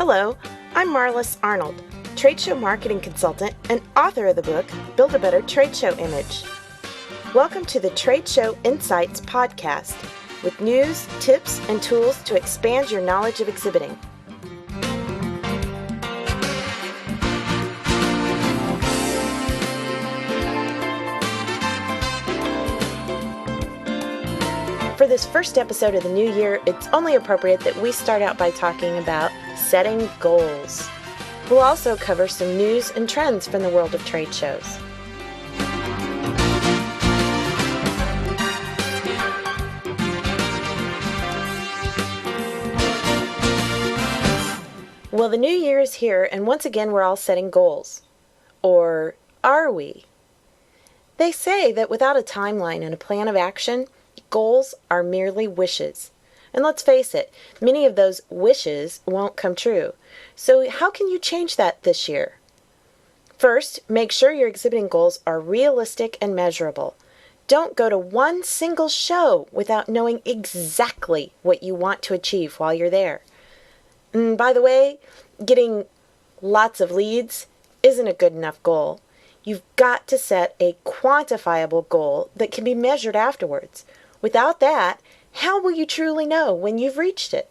Hello, I'm Marlis Arnold, trade show marketing consultant and author of the book, Build a Better Trade Show Image. Welcome to the Trade Show Insights podcast with news, tips, and tools to expand your knowledge of exhibiting. For this first episode of the new year, it's only appropriate that we start out by talking about setting goals. We'll also cover some news and trends from the world of trade shows. Well, the new year is here, and once again we're all setting goals. Or are we? They say that without a timeline and a plan of action, goals are merely wishes. And let's face it, many of those wishes won't come true. So how can you change that this year? First, make sure your exhibiting goals are realistic and measurable. Don't go to one single show without knowing exactly what you want to achieve while you're there. And by the way, getting lots of leads isn't a good enough goal. You've got to set a quantifiable goal that can be measured afterwards. Without that, how will you truly know when you've reached it?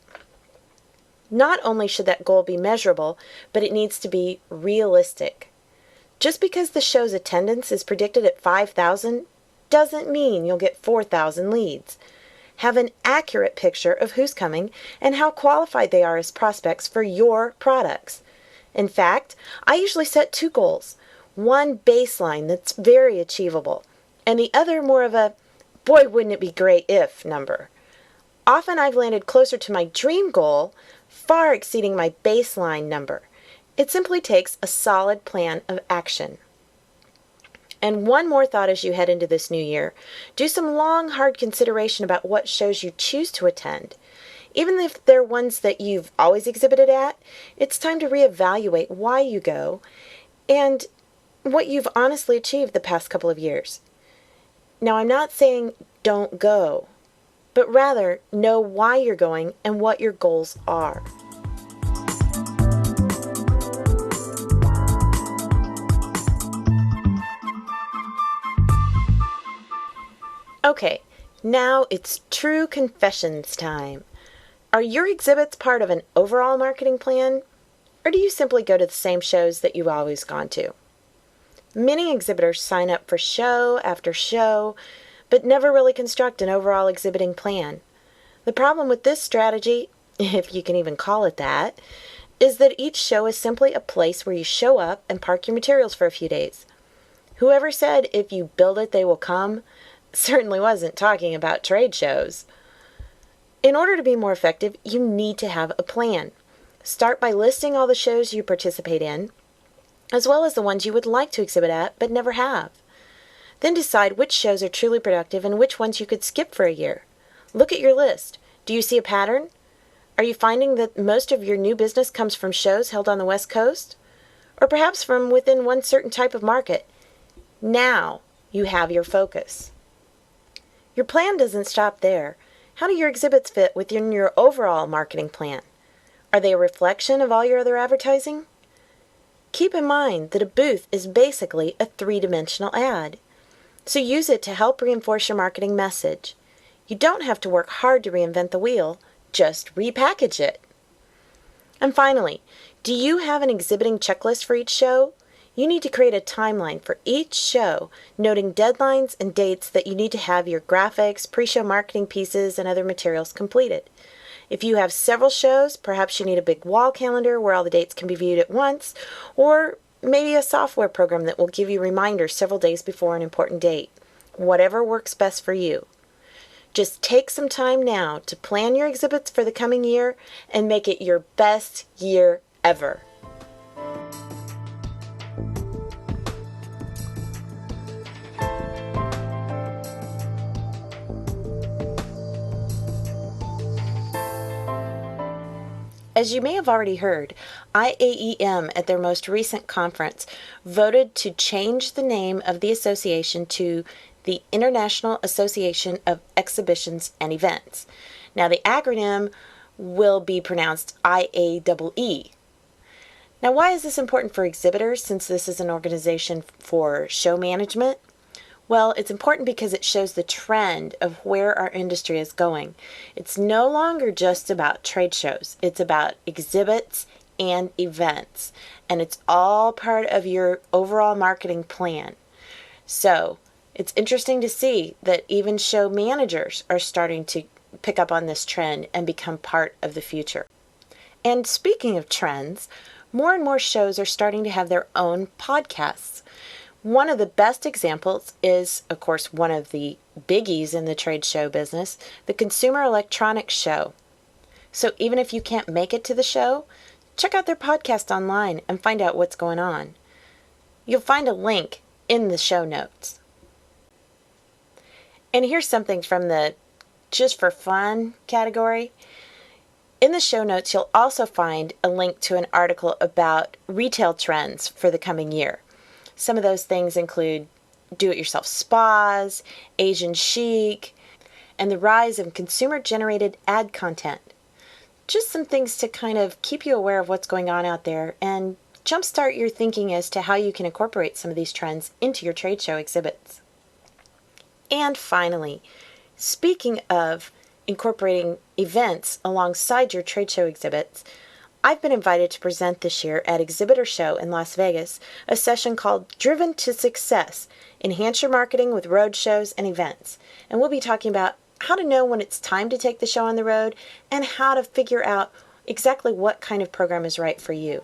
Not only should that goal be measurable, but it needs to be realistic. Just because the show's attendance is predicted at 5,000 doesn't mean you'll get 4,000 leads. Have an accurate picture of who's coming and how qualified they are as prospects for your products. In fact, I usually set two goals. One baseline that's very achievable, and the other more of a boy, wouldn't it be great if number. Often I've landed closer to my dream goal, far exceeding my baseline number. It simply takes a solid plan of action. And one more thought as you head into this new year. Do some long, hard consideration about what shows you choose to attend. Even if they're ones that you've always exhibited at, it's time to reevaluate why you go and what you've honestly achieved the past couple of years. Now, I'm not saying don't go, but rather know why you're going and what your goals are. Okay, now it's true confessions time. Are your exhibits part of an overall marketing plan, or do you simply go to the same shows that you've always gone to? Many exhibitors sign up for show after show, but never really construct an overall exhibiting plan. The problem with this strategy, if you can even call it that, is that each show is simply a place where you show up and park your materials for a few days. Whoever said, if you build it, they will come, certainly wasn't talking about trade shows. In order to be more effective, you need to have a plan. Start by listing all the shows you participate in, as well as the ones you would like to exhibit at but never have. Then decide which shows are truly productive and which ones you could skip for a year. Look at your list. Do you see a pattern? Are you finding that most of your new business comes from shows held on the West Coast? Or perhaps from within one certain type of market? Now you have your focus. Your plan doesn't stop there. How do your exhibits fit within your overall marketing plan? Are they a reflection of all your other advertising? Keep in mind that a booth is basically a three-dimensional ad. So use it to help reinforce your marketing message. You don't have to work hard to reinvent the wheel, just repackage it. And finally, do you have an exhibiting checklist for each show? You need to create a timeline for each show, noting deadlines and dates that you need to have your graphics, pre-show marketing pieces, and other materials completed. If you have several shows, perhaps you need a big wall calendar where all the dates can be viewed at once, or maybe a software program that will give you reminders several days before an important date. Whatever works best for you. Just take some time now to plan your exhibits for the coming year and make it your best year ever. As you may have already heard, IAEM at their most recent conference voted to change the name of the association to the International Association of Exhibitions and Events. Now the acronym will be pronounced IAEE, Now, why is this important for exhibitors since this is an organization for show management? Well, it's important because it shows the trend of where our industry is going. It's no longer just about trade shows. It's about exhibits and events, and it's all part of your overall marketing plan. So, it's interesting to see that even show managers are starting to pick up on this trend and become part of the future. And speaking of trends, more and more shows are starting to have their own podcasts. One of the best examples is, of course, one of the biggies in the trade show business, the Consumer Electronics Show. So even if you can't make it to the show, check out their podcast online and find out what's going on. You'll find a link in the show notes. And here's something from the just for fun category. In the show notes, you'll also find a link to an article about retail trends for the coming year. Some of those things include do-it-yourself spas, Asian chic, and the rise of consumer-generated ad content. Just some things to kind of keep you aware of what's going on out there and jumpstart your thinking as to how you can incorporate some of these trends into your trade show exhibits. And finally, speaking of incorporating events alongside your trade show exhibits, I've been invited to present this year at Exhibitor Show in Las Vegas a session called Driven to Success, Enhance Your Marketing with Road Shows and Events. And we'll be talking about how to know when it's time to take the show on the road and how to figure out exactly what kind of program is right for you.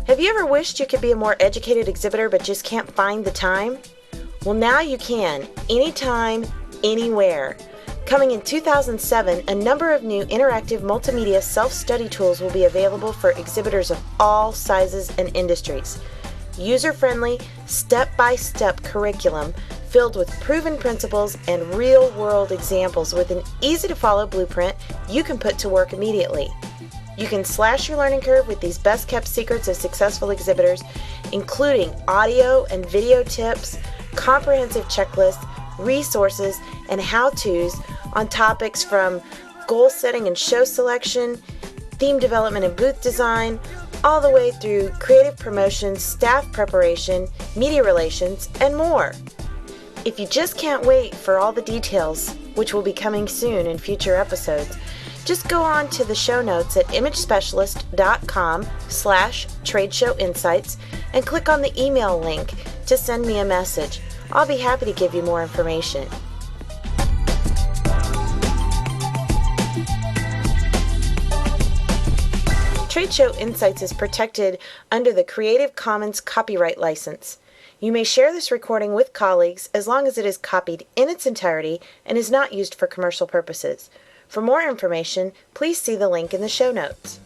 Have you ever wished you could be a more educated exhibitor but just can't find the time? Well, now you can, anytime, anywhere. Coming in 2007, a number of new interactive multimedia self-study tools will be available for exhibitors of all sizes and industries. User-friendly, step-by-step curriculum filled with proven principles and real-world examples with an easy-to-follow blueprint you can put to work immediately. You can slash your learning curve with these best-kept secrets of successful exhibitors, including audio and video tips, comprehensive checklists, resources, and how-tos on topics from goal setting and show selection, theme development and booth design, all the way through creative promotion, staff preparation, media relations, and more. If you just can't wait for all the details, which will be coming soon in future episodes, just go on to the show notes at imagespecialist.com/tradeshowinsights and click on the email link to send me a message. I'll be happy to give you more information. Trade Show Insights is protected under the Creative Commons copyright license. You may share this recording with colleagues as long as it is copied in its entirety and is not used for commercial purposes. For more information, please see the link in the show notes.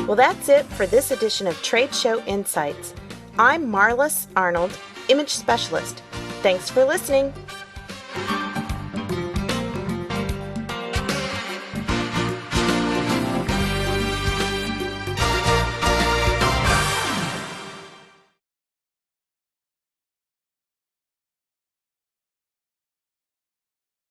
Well, that's it for this edition of Trade Show Insights. I'm Marlis Arnold, Image Specialist. Thanks for listening.